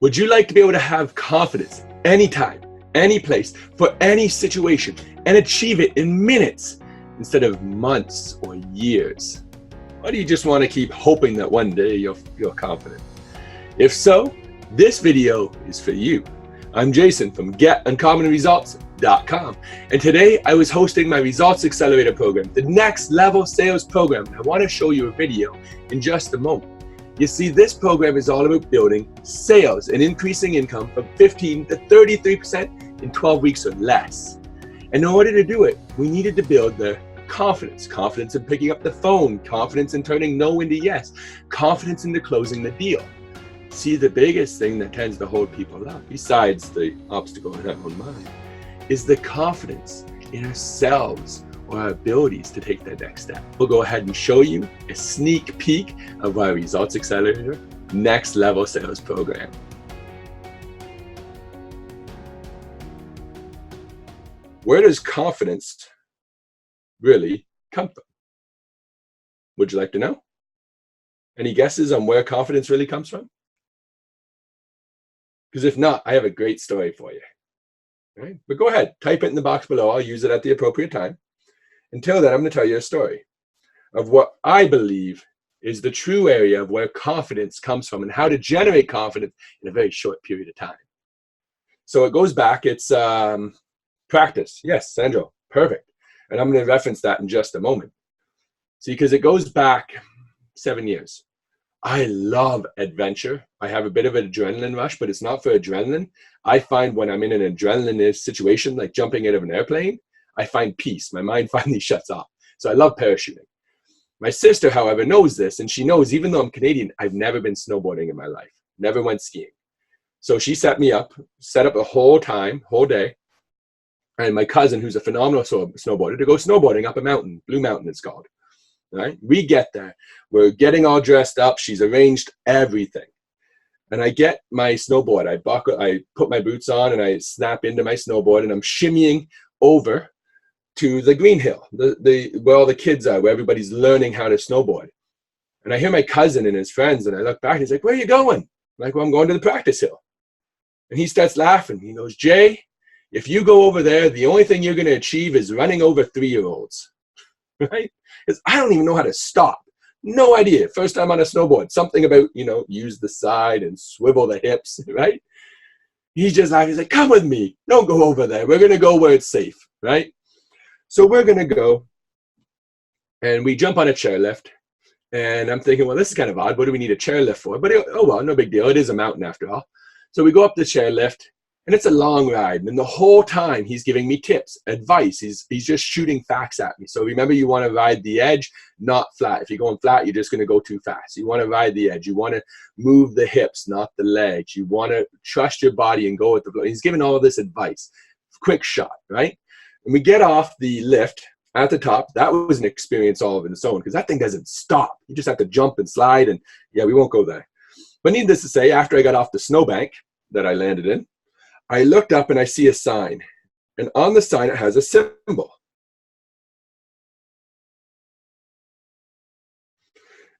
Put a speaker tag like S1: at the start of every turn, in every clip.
S1: Would you like to be able to have confidence anytime, any place, for any situation, and achieve it in minutes instead of months or years? Or do you just want to keep hoping that one day you'll feel confident? If so, this video is for you. I'm Jason from GetUncommonResults.com, and today I was hosting my Results Accelerator program, the next level sales program. I want to show you a video in just a moment. You see, this program is all about building sales and increasing income from 15 to 33% in 12 weeks or less. And in order to do it, we needed to build the confidence in picking up the phone, confidence in turning no into yes, confidence into closing the deal. See, the biggest thing that tends to hold people up, besides the obstacle in our own mind, is the confidence in ourselves or our abilities to take that next step. We'll go ahead and show you a sneak peek of our Results Accelerator Next Level Sales Program. Where does confidence really come from? Would you like to know? Any guesses on where confidence really comes from? Because if not, I have a great story for you. All right? But go ahead, type it in the box below. I'll use it at the appropriate time. Until then, I'm going to tell you a story of what I believe is the true area of where confidence comes from and how to generate confidence in a very short period of time. So it goes back, it's practice. Yes, Sandro, perfect. And I'm going to reference that in just a moment. See, because it goes back 7 years. I love adventure. I have a bit of an adrenaline rush, but it's not for adrenaline. I find when I'm in an adrenaline situation, like jumping out of an airplane, I find peace. My mind finally shuts off. So I love parachuting. My sister, however, knows this, and she knows even though I'm Canadian, I've never been snowboarding in my life. Never went skiing. So she set up a whole day, and my cousin, who's a phenomenal snowboarder, to go snowboarding up a mountain. Blue Mountain it's called. Right? We get there. We're getting all dressed up. She's arranged everything. And I get my snowboard. I put my boots on and I snap into my snowboard and I'm shimmying over to the green hill, where all the kids are, where everybody's learning how to snowboard. And I hear my cousin and his friends, and I look back and he's like, "Where are you going?" I'm like, "Well, I'm going to the practice hill." And he starts laughing. He goes, "Jay, if you go over there, the only thing you're going to achieve is running over 3-year-olds. Right? Because I don't even know how to stop. No idea. First time on a snowboard. Something about, use the side and swivel the hips, right? He's just laughing. He's like, "Come with me. Don't go over there. We're going to go where it's safe," right? So we're going to go, and we jump on a chairlift, and I'm thinking, well, this is kind of odd. What do we need a chairlift for? But, oh, well, no big deal. It is a mountain after all. So we go up the chairlift, and it's a long ride. And the whole time, he's giving me tips, advice. He's just shooting facts at me. So remember, you want to ride the edge, not flat. If you're going flat, you're just going to go too fast. You want to ride the edge. You want to move the hips, not the legs. You want to trust your body and go with the flow. He's giving all this advice. Quick shot, right? And we get off the lift at the top. That was an experience all of its own because that thing doesn't stop. You just have to jump and slide, and yeah, we won't go there. But needless to say, after I got off the snowbank that I landed in, I looked up and I see a sign. And on the sign, it has a symbol.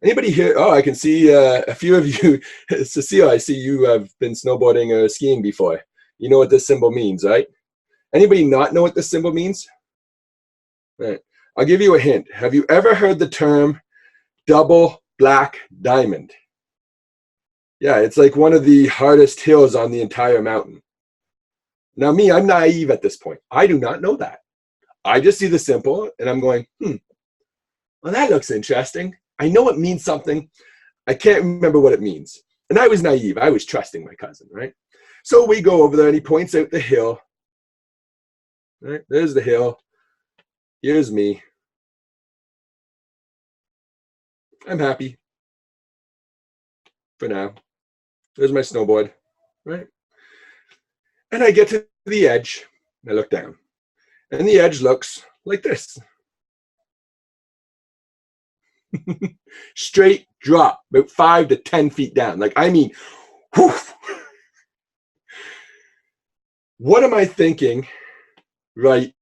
S1: Anybody here? Oh, I can see a few of you. Cecile, I see you have been snowboarding or skiing before. You know what this symbol means, right? Anybody not know what this symbol means? Right. I'll give you a hint. Have you ever heard the term double black diamond? Yeah, it's like one of the hardest hills on the entire mountain. Now me, I'm naive at this point. I do not know that. I just see the symbol and I'm going, well, that looks interesting. I know it means something. I can't remember what it means. And I was naive. I was trusting my cousin, right? So we go over there and he points out the hill. Right? There's the hill. Here's me. I'm happy for now. There's my snowboard, right? And I get to the edge and I look down. And the edge looks like this. Straight drop, about 5 to 10 feet down. Like, I mean, whew. What am I thinking right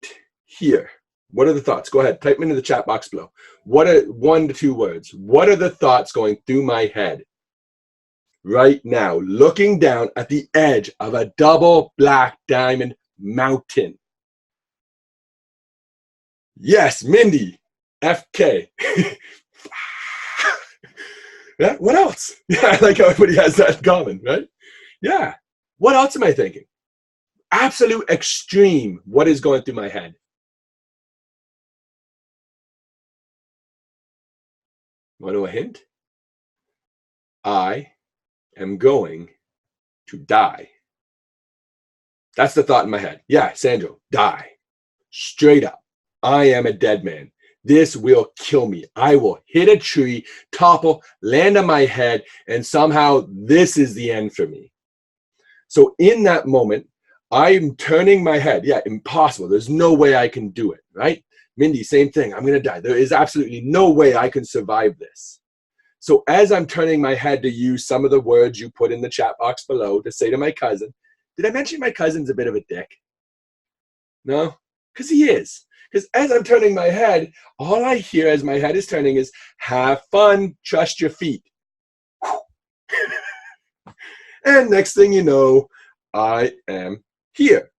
S1: here? What are the thoughts? Go ahead, type them into the chat box below. What are 1 to 2 words? What are the thoughts going through my head? right now, looking down at the edge of a double black diamond mountain. Yes, Mindy, FK. Yeah, what else? Yeah, I like how everybody has that in common, right? Yeah. What else am I thinking? Absolute extreme. What is going through my head? Want a hint? I am going to die. That's the thought in my head. Yeah, Sandro, die. Straight up. I am a dead man. This will kill me. I will hit a tree, topple, land on my head, and somehow this is the end for me. So in that moment, I'm turning my head. Yeah, impossible. There's no way I can do it, right? Mindy, same thing. I'm going to die. There is absolutely no way I can survive this. So as I'm turning my head to use some of the words you put in the chat box below to say to my cousin, did I mention my cousin's a bit of a dick? No? Because he is. Because as I'm turning my head, all I hear as my head is turning is, have fun, trust your feet. And next thing you know, I am here.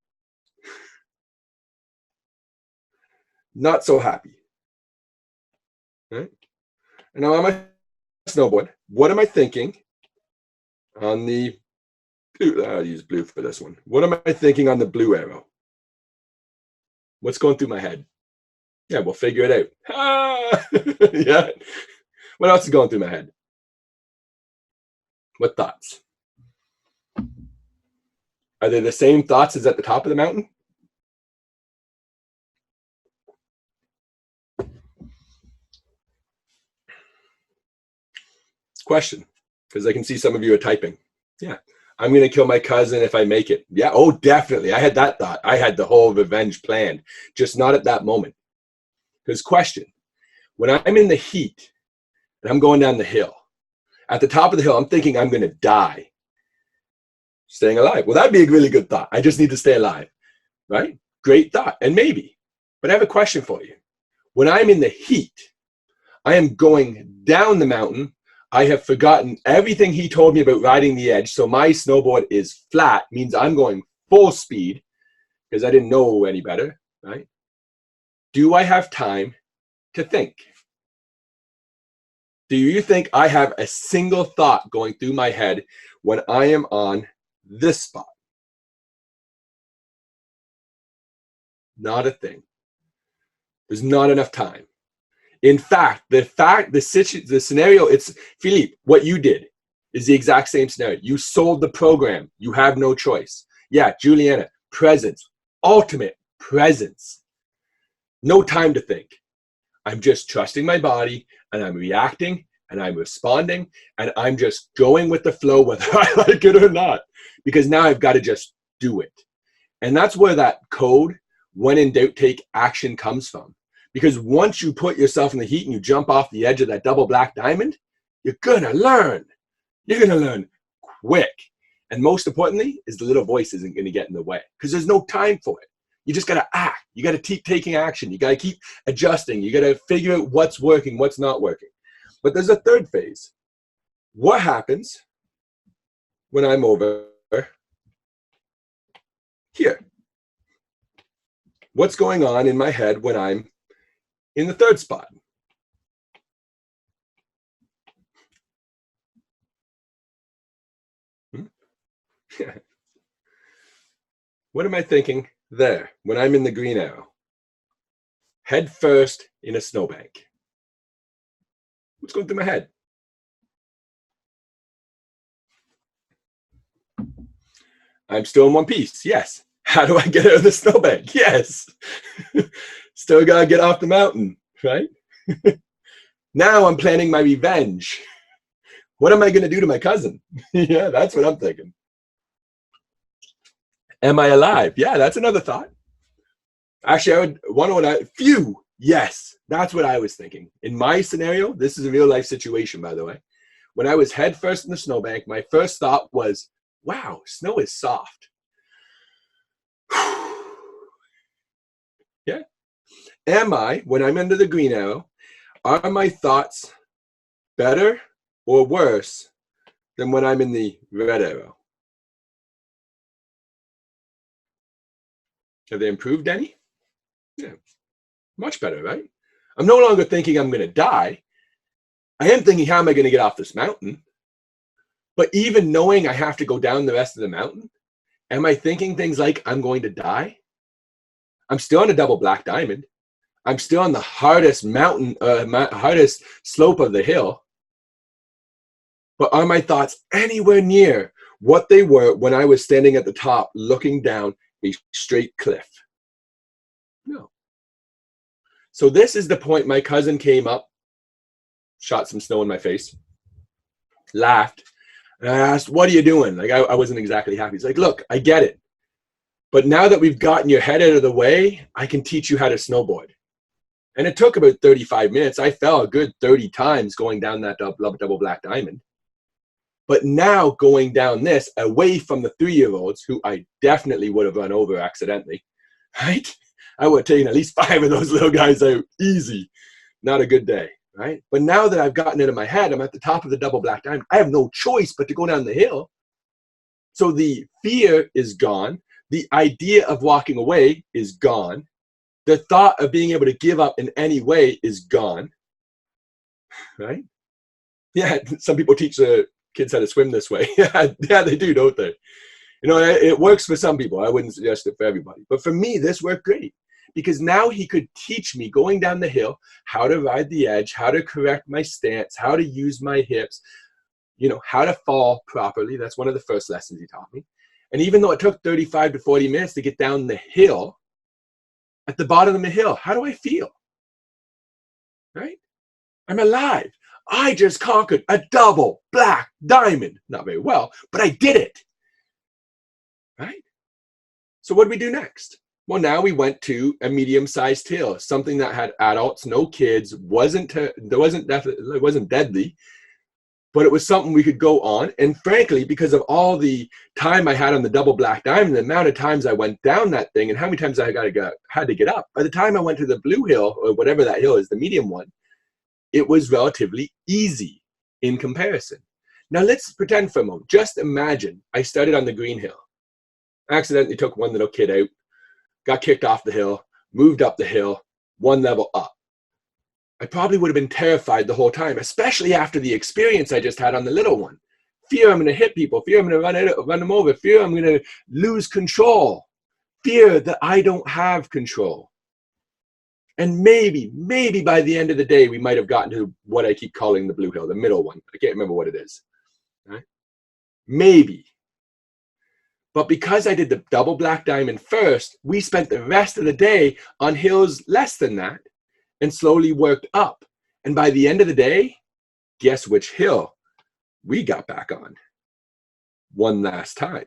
S1: Not so happy. Right? And now on my snowboard, what am I thinking on the blue? I'll use blue for this one. What am I thinking on the blue arrow? What's going through my head? Yeah, we'll figure it out. Ah! Yeah. What else is going through my head? What thoughts? Are they the same thoughts as at the top of the mountain? Question, because I can see some of you are typing. Yeah. I'm going to kill my cousin if I make it. Yeah. Oh, definitely. I had that thought. I had the whole revenge planned, just not at that moment. Because question, when I'm in the heat and I'm going down the hill, at the top of the hill, I'm thinking I'm going to die. Staying alive. Well, that'd be a really good thought. I just need to stay alive, right? Great thought. And maybe, but I have a question for you. When I'm in the heat, I am going down the mountain. I have forgotten everything he told me about riding the edge. So my snowboard is flat, means I'm going full speed because I didn't know any better, right? Do I have time to think? Do you think I have a single thought going through my head when I am on this spot? Not a thing. There's not enough time. In fact, the scenario, it's Philippe, what you did is the exact same scenario. You sold the program. You have no choice. Yeah, Juliana, presence, ultimate presence. No time to think. I'm just trusting my body and I'm reacting and I'm responding and I'm just going with the flow whether I like it or not, because now I've got to just do it. And that's where that code, when in doubt, take action, comes from. Because once you put yourself in the heat and you jump off the edge of that double black diamond, you're gonna learn. You're gonna learn quick. And most importantly is the little voice isn't gonna get in the way because there's no time for it. You just gotta act. You gotta keep taking action. You gotta keep adjusting. You gotta figure out what's working, what's not working. But there's a third phase. What happens when I'm over here? What's going on in my head when I'm in the third spot? What am I thinking there when I'm in the green arrow? Head first in a snowbank. What's going through my head? I'm still in one piece. Yes. How do I get out of the snowbank? Yes. Still got to get off the mountain, right? Now I'm planning my revenge. What am I going to do to my cousin? Yeah, that's what I'm thinking. Am I alive? Yeah, that's another thought. Actually, I would want to phew. Yes, that's what I was thinking. In my scenario, this is a real life situation, by the way. When I was head first in the snowbank, my first thought was, wow, snow is soft. Yeah. Am I, when I'm under the green arrow, are my thoughts better or worse than when I'm in the red arrow? Have they improved any? Yeah, much better, right? I'm no longer thinking I'm going to die. I am thinking, how am I going to get off this mountain? But even knowing I have to go down the rest of the mountain, am I thinking things like I'm going to die? I'm still on a double black diamond. I'm still on the hardest mountain, hardest slope of the hill. But are my thoughts anywhere near what they were when I was standing at the top looking down a straight cliff? No. So this is the point my cousin came up, shot some snow in my face, laughed, and I asked, what are you doing? Like, I wasn't exactly happy. He's like, look, I get it. But now that we've gotten your head out of the way, I can teach you how to snowboard. And it took about 35 minutes. I fell a good 30 times going down that double black diamond. But now going down this away from the 3-year-olds who I definitely would have run over accidentally, right? I would have taken at least 5 of those little guys out easy. Not a good day, right? But now that I've gotten it in my head, I'm at the top of the double black diamond. I have no choice but to go down the hill. So the fear is gone. The idea of walking away is gone. The thought of being able to give up in any way is gone, right? Yeah, some people teach the kids how to swim this way. Yeah, they do, don't they? You know, it works for some people. I wouldn't suggest it for everybody. But for me, this worked great because now he could teach me going down the hill how to ride the edge, how to correct my stance, how to use my hips, you know, how to fall properly. That's one of the first lessons he taught me. And even though it took 35 to 40 minutes to get down the hill, at the bottom of the hill, how do I feel? Right? I'm alive. I just conquered a double black diamond. Not very well, but I did it. Right? So what did we do next? Well, now we went to a medium-sized hill, something that had adults, no kids, wasn't deadly, but it was something we could go on. And frankly, because of all the time I had on the double black diamond, the amount of times I went down that thing and how many times I had to get up, by the time I went to the blue hill, or whatever that hill is, the medium one, it was relatively easy in comparison. Now let's pretend for a moment. Just imagine I started on the green hill, accidentally took one little kid out, got kicked off the hill, moved up the hill, one level up. I probably would have been terrified the whole time, especially after the experience I just had on the little one. Fear I'm going to hit people. Fear I'm going to run them over. Fear I'm going to lose control. Fear that I don't have control. And maybe by the end of the day, we might have gotten to what I keep calling the blue hill, the middle one. I can't remember what it is. Right? Maybe. But because I did the double black diamond first, we spent the rest of the day on hills less than that and slowly worked up. And by the end of the day, guess which hill we got back on? One last time.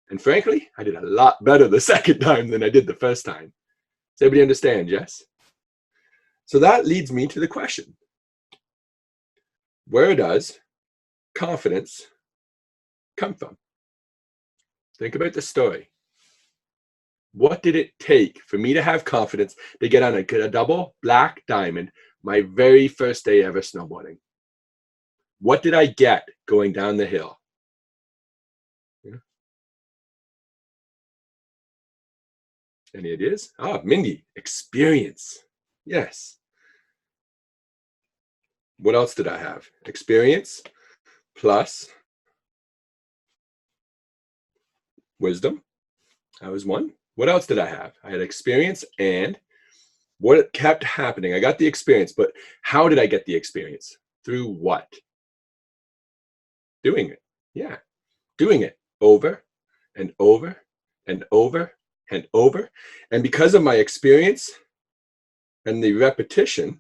S1: And frankly, I did a lot better the second time than I did the first time. Does everybody understand? Yes? So that leads me to the question. Where does confidence come from? Think about the story. What did it take for me to have confidence to get on a double black diamond my very first day ever snowboarding? What did I get going down the hill? Yeah. Any ideas? Mindy, experience. Yes. What else did I have? Experience plus wisdom. That was one. What else did I have? I had experience, and what kept happening? I got the experience, but how did I get the experience? Through what? Doing it. Yeah. Doing it over and over and over and over. And because of my experience and the repetition,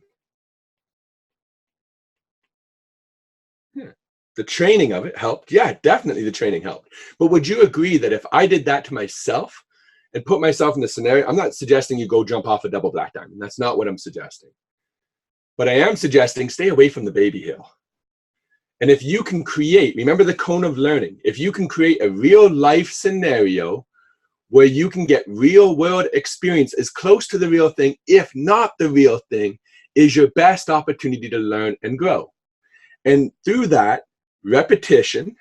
S1: the training of it helped. Yeah, definitely the training helped. But would you agree that if I did that to myself and put myself in the scenario, I'm not suggesting you go jump off a double black diamond. That's not what I'm suggesting. But I am suggesting stay away from the baby hill. And if you can create, remember the cone of learning, if you can create a real life scenario where you can get real world experience as close to the real thing, if not the real thing, is your best opportunity to learn and grow. And through that, repetition,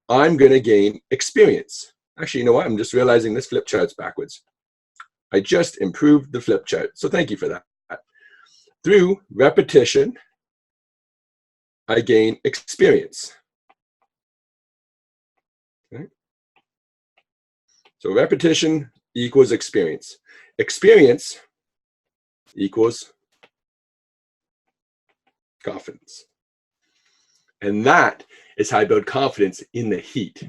S1: I'm going to gain experience. Actually, you know what? I'm just realizing this flip chart's backwards. I just improved the flip chart. So thank you for that. Through repetition, I gain experience. Okay. So repetition equals experience. Experience equals confidence. And that is how I build confidence in the heat.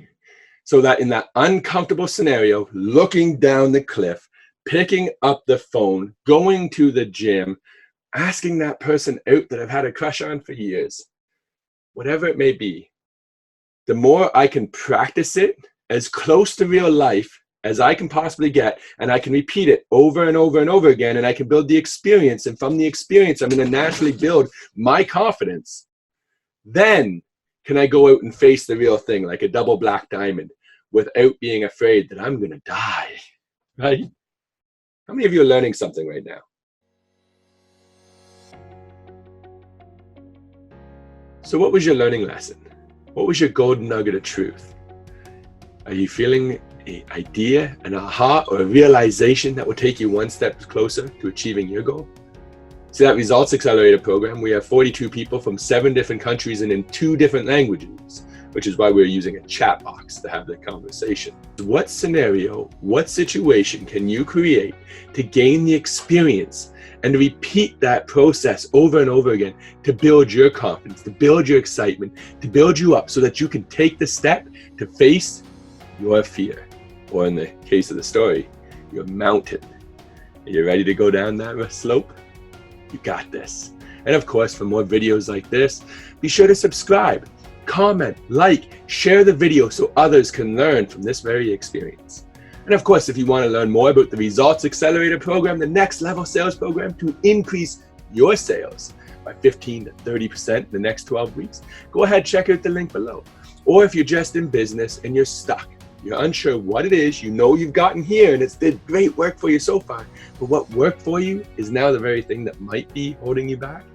S1: So that in that uncomfortable scenario, looking down the cliff, picking up the phone, going to the gym, asking that person out that I've had a crush on for years, whatever it may be, the more I can practice it as close to real life as I can possibly get, and I can repeat it over and over and over again, and I can build the experience, and from the experience, I'm going to naturally build my confidence. Then can I go out and face the real thing like a double black diamond without being afraid that I'm going to die, right? How many of you are learning something right now? So what was your learning lesson? What was your golden nugget of truth? Are you feeling an idea, an aha, or a realization that will take you one step closer to achieving your goal? See, that Results Accelerator program, we have 42 people from 7 different countries and in 2 different languages, which is why we're using a chat box to have the conversation. What scenario, what situation can you create to gain the experience and to repeat that process over and over again to build your confidence, to build your excitement, to build you up so that you can take the step to face your fear, or in the case of the story, your mountain. Are you ready to go down that slope? You got this. And of course, for more videos like this, be sure to subscribe, comment, like, share the video so others can learn from this very experience. And of course, if you want to learn more about the Results Accelerator program, the next level sales program to increase your sales by 15 to 30% in the next 12 weeks, go ahead, check out the link below. Or if you're just in business and you're stuck, you're unsure what it is, you know you've gotten here and it's did great work for you so far, but what worked for you is now the very thing that might be holding you back,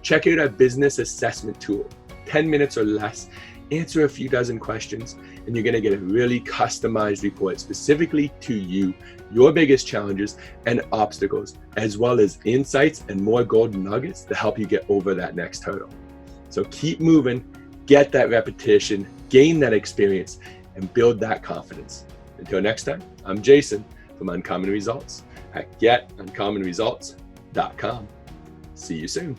S1: check out our business assessment tool. 10 minutes or less, answer a few dozen questions, and you're going to get a really customized report specifically to you, your biggest challenges and obstacles, as well as insights and more golden nuggets to help you get over that next hurdle. So keep moving, get that repetition, gain that experience, and build that confidence. Until next time, I'm Jason from Uncommon Results at getuncommonresults.com. See you soon.